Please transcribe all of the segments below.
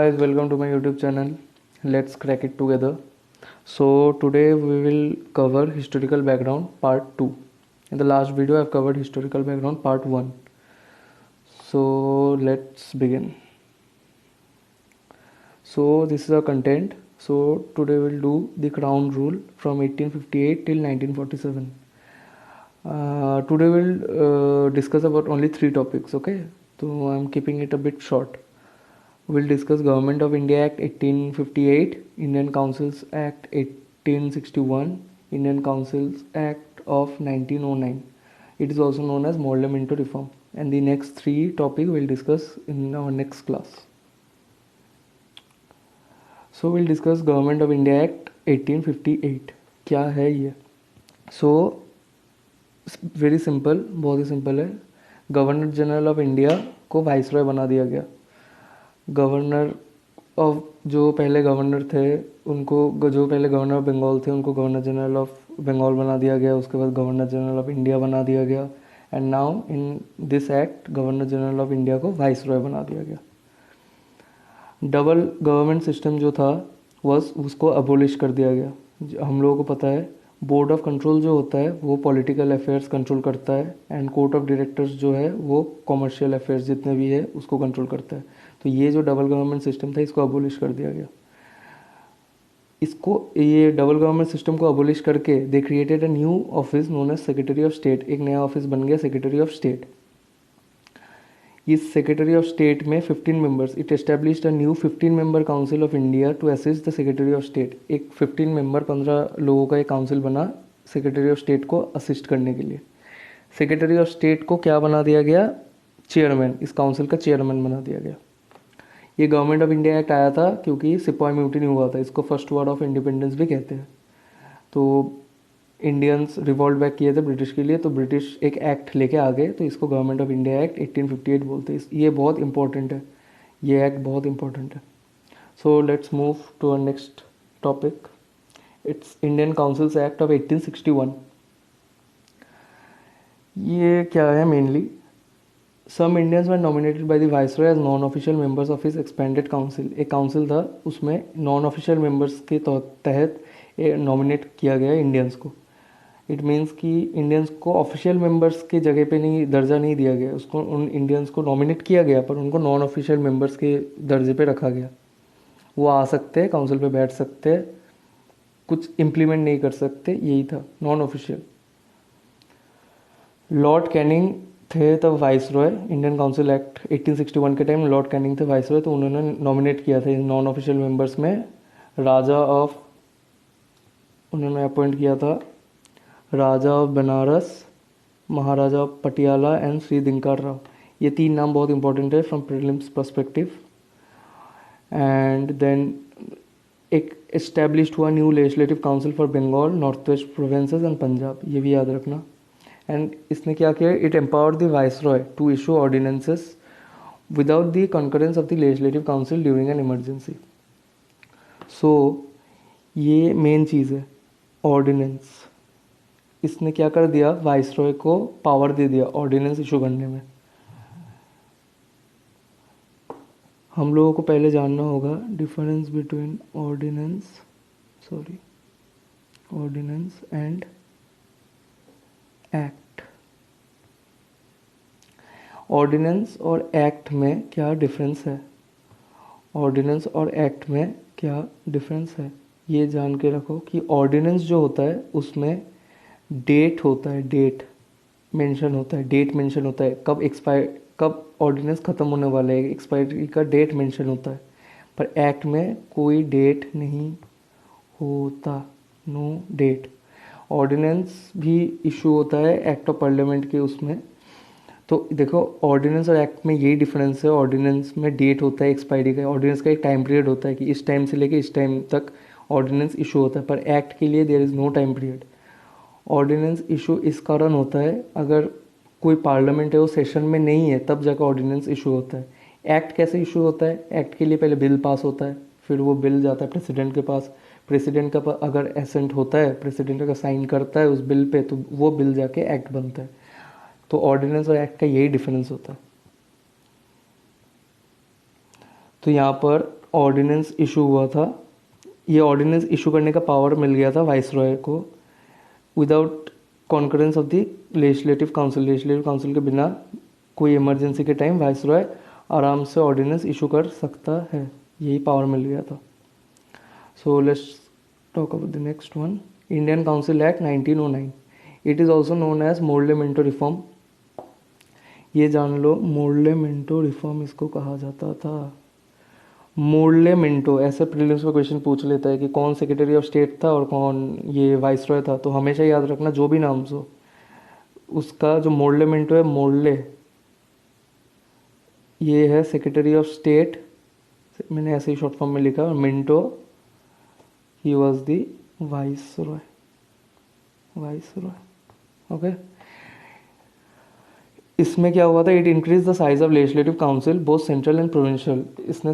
guys, welcome to my YouTube channel. Let's crack it together. So today we will cover historical background part 2. In the last video I've covered historical background part 1. So let's begin. So this is our content. So today we'll do the crown rule from 1858 till 1947. Today we'll discuss about only 3 topics, okay? So I'm keeping it a bit short. We'll discuss Government of India Act 1858, Indian Councils Act 1861, Indian Councils Act of 1909. It is also known as Morley Minto Reform. And the next 3 topics we'll discuss in our next class. So we'll discuss Government of India Act 1858. क्या है ये? So very simple, बहुत ही simple है. Governor general of India को viceroy बना दिया गया. Governor of जो पहले गवर्नर थे उनको, जो पहले गवर्नर ऑफ बंगाल थे उनको गवर्नर जनरल ऑफ बंगाल बना दिया गया. उसके बाद गवर्नर जनरल ऑफ इंडिया बना दिया गया. And now in this act governor general of India को वाइसरॉय बना दिया गया. डबल गवर्नमेंट सिस्टम जो था उसको अबोलिश कर दिया गया. हम लोगों को पता है बोर्ड ऑफ कंट्रोल जो होता है वो पॉलिटिकल अफेयर्स कंट्रोल करता है एंड कोर्ट ऑफ डायरेक्टर्स जो है वो कॉमर्शियल अफेयर्स जितने भी है उसको कंट्रोल करता है. तो ये जो डबल गवर्नमेंट सिस्टम था इसको अबोलिश कर दिया गया. ये डबल गवर्नमेंट सिस्टम को अबोलिश करके they created a new office known as secretary of state. एक नया ऑफिस बन गया सेक्रेटरी ऑफ स्टेट. इस सेक्रेटरी ऑफ स्टेट में 15 members. It established a new 15 member council of India to assist the secretary of state. एक 15 member 15 लोगों का एक काउंसिल बना सेक्रेटरी ऑफ स्टेट को असिस्ट करने के लिए. सेक्रेटरी ऑफ स्टेट को क्या बना दिया गया? चेयरमैन. इस काउंसिल का चेयरमैन बना दिया गया. ये गवर्नमेंट ऑफ इंडिया एक्ट आया था क्योंकि सिपाही म्यूटिनी हुआ था. इसको फर्स्ट वार ऑफ इंडिपेंडेंस भी कहते हैं. तो इंडियंस रिवॉल्ट बैक किए थे ब्रिटिश के लिए, तो ब्रिटिश एक एक्ट लेके आ गए, तो इसको गवर्नमेंट ऑफ इंडिया एक्ट 1858 बोलते हैं. ये बहुत इंपॉर्टेंट है, ये एक्ट बहुत इंपॉर्टेंट है. So let's move to our next topic. It's Indian councils act of 1861. ये क्या है? Mainly some Indians were nominated by the viceroy as non official members of his expanded council. एक council था, उसमें non official members के तहत nominate किया गया इंडियंस को. इट मीन्स कि इंडियंस को ऑफिशियल मेंबर्स के जगह पे नहीं, दर्जा नहीं दिया गया. उसको उन इंडियंस को नॉमिनेट किया गया पर उनको नॉन ऑफिशियल मेंबर्स के दर्जे पे रखा गया. वो आ सकते हैं, काउंसिल पे बैठ सकते हैं, कुछ इम्प्लीमेंट नहीं कर सकते. यही था नॉन ऑफिशियल. लॉर्ड कैनिंग थे तब वाइसरॉय. इंडियन काउंसिल एक्ट 1861 के टाइम लॉर्ड कैनिंग थे वाइसरॉय. तो उन्होंने नॉमिनेट किया था नॉन ऑफिशियल मेंबर्स में उन्होंने अपॉइंट किया था Raja of Benares, Maharaja of Patiala and Shri Dinkar Rao. ये 3 नाम बहुत इंपॉर्टेंट है from prelims perspective. And then एक एस्टेब्लिश्ड हुआ new legislative council for Bengal, north west provinces and Punjab. ये भी याद रखना. एंड इसने क्या किया? It empowered the viceroy to issue ordinances without the concurrence of the legislative council during an emergency. So ये मेन चीज़ है ऑर्डिनेंस. इसने क्या कर दिया? वाइसरॉय को पावर दे दिया ऑर्डिनेंस इशू करने में. हम लोगों को पहले जानना होगा difference between ordinance and act. Ordinance और एक्ट में क्या डिफरेंस है? ऑर्डिनेंस और एक्ट में क्या डिफरेंस है ये जान के रखो कि ऑर्डिनेंस जो होता है उसमें डेट होता है, डेट मेंशन होता है, कब ऑर्डिनेंस ख़त्म होने वाला है, एक्सपायरी का डेट मेंशन होता है. पर एक्ट में कोई डेट नहीं होता, नो डेट. ऑर्डिनेंस भी इशू होता है एक्ट ऑफ पार्लियामेंट के उसमें. तो देखो ऑर्डिनेंस और एक्ट में यही डिफरेंस है. ऑर्डिनेंस में डेट होता है एक्सपायरी का. ऑर्डिनेंस का एक टाइम पीरियड होता है कि इस टाइम से लेके इस टाइम तक ऑर्डिनेंस इशू होता है. पर एक्ट के लिए there is no time period. Ordinance issue इस कारण होता है अगर कोई पार्लियामेंट है वो सेशन में नहीं है तब जाकर ऑर्डिनेंस इशू होता है. एक्ट कैसे इशू होता है? एक्ट के लिए पहले बिल पास होता है, फिर वो बिल जाता है प्रेसिडेंट के पास. प्रेसिडेंट का अगर एसेंट होता है, प्रेसिडेंट अगर साइन करता है उस बिल पे, तो वो बिल जाके एक्ट बनता है. तो ऑर्डिनेंस और एक्ट का यही डिफरेंस होता है. तो यहाँ पर ऑर्डिनेंस इशू हुआ था, ये ऑर्डिनेंस इशू करने का पावर मिल गया था वाइसरॉय को without concurrence of the legislative council. Legislative council के बिना कोई इमरजेंसी के टाइम वाइसरॉय आराम से ऑर्डिनेंस इशू कर सकता है, यही पावर मिल गया था। So let's talk about the next one, Indian council act 1909। It is also known as Morley Minto reform. ये जान लो, मोर्ले मिंटो रिफॉर्म इसको कहा जाता था। मोर्ले मिंटो, ऐसे प्रीलिम्स में क्वेश्चन पूछ लेता है कि कौन सेक्रेटरी ऑफ स्टेट था और कौन ये वाइसरॉय था, तो हमेशा याद रखना जो भी नाम हो उसका जो मोर्ले मिंटो है, मोर्ले ये है सेक्रेटरी ऑफ स्टेट, मैंने ऐसे ही शॉर्ट फॉर्म में लिखा, और Minto he was the viceroy. Okay, इसमें क्या हुआ था, it increase the size of legislative council both central and provincial. इसने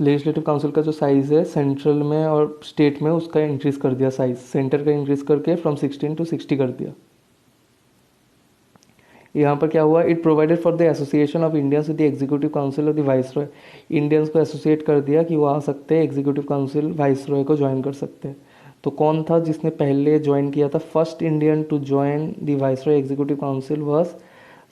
लेजिस्लेटिव काउंसिल का जो साइज़ है सेंट्रल में और स्टेट में उसका इंक्रीज कर दिया साइज, सेंटर का इंक्रीज करके फ्रॉम 16 to 60 कर दिया। यहाँ पर क्या हुआ, it provided for the association of Indians with the executive council of the viceroy. Indians को एसोसिएट कर दिया कि वो आ सकते हैं, एग्जीक्यूटिव काउंसिल वाइसरॉय को ज्वाइन कर सकते हैं। तो कौन था जिसने पहले ज्वाइन किया था, first Indian to join the viceroy executive council was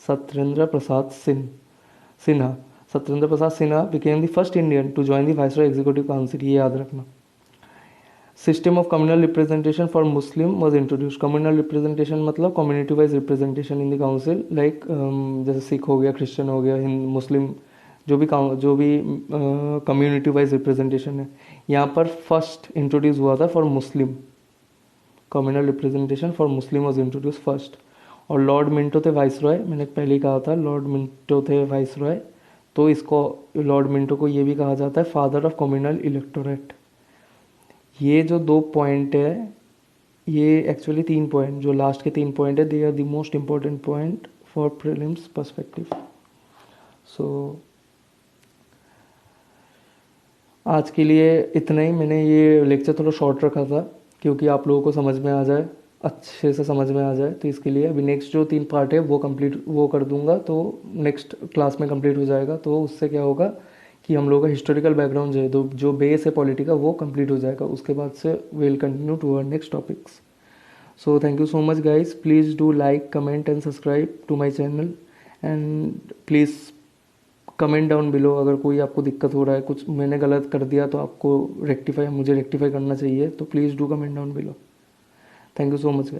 Satyendra Prasad Sinha. Satyendra Prasad Sinha became the first Indian to join the viceroy executive council, ये याद रखना। System of communal representation for Muslim was introduce. Communal representation मतलब community wise representation in the council, like जैसे सिख हो गया, Christian हो गया, मुस्लिम, जो भी कम्युनिटी वाइज रिप्रेजेंटेशन है, यहाँ पर फर्स्ट इंट्रोड्यूस हुआ था for Muslim. Communal representation for Muslim was introduce first. और लॉर्ड मिंटो थे वाइसरॉय, मैंने पहले ही कहा था लॉर्ड मिंटो थे वाइसरॉय, तो इसको लॉर्ड मिंटो को ये भी कहा जाता है फादर ऑफ कम्युनल इलेक्टोरेट। ये जो 2 पॉइंट है, ये एक्चुअली 3 पॉइंट, जो लास्ट के 3 पॉइंट है, they are the most important point for prelims perspective. So आज के लिए इतना ही। मैंने ये लेक्चर थोड़ा शॉर्ट रखा था क्योंकि आप लोगों को समझ में आ जाए, अच्छे से समझ में आ जाए, तो इसके लिए अभी नेक्स्ट जो 3 पार्ट है वो कर दूंगा, तो नेक्स्ट क्लास में कंप्लीट हो जाएगा। तो उससे क्या होगा कि हम लोगों का हिस्टोरिकल बैकग्राउंड जो है, तो जो बेस है पॉलिटी का, वो कंप्लीट हो जाएगा। उसके बाद से will continue to our next topics. So thank you so much guys, please do like, comment and subscribe to my channel, and please comment down below अगर कोई आपको दिक्कत हो रहा है, कुछ मैंने गलत कर दिया तो आपको मुझे रेक्टिफाई करना चाहिए, तो please do comment down below. Thank you so much.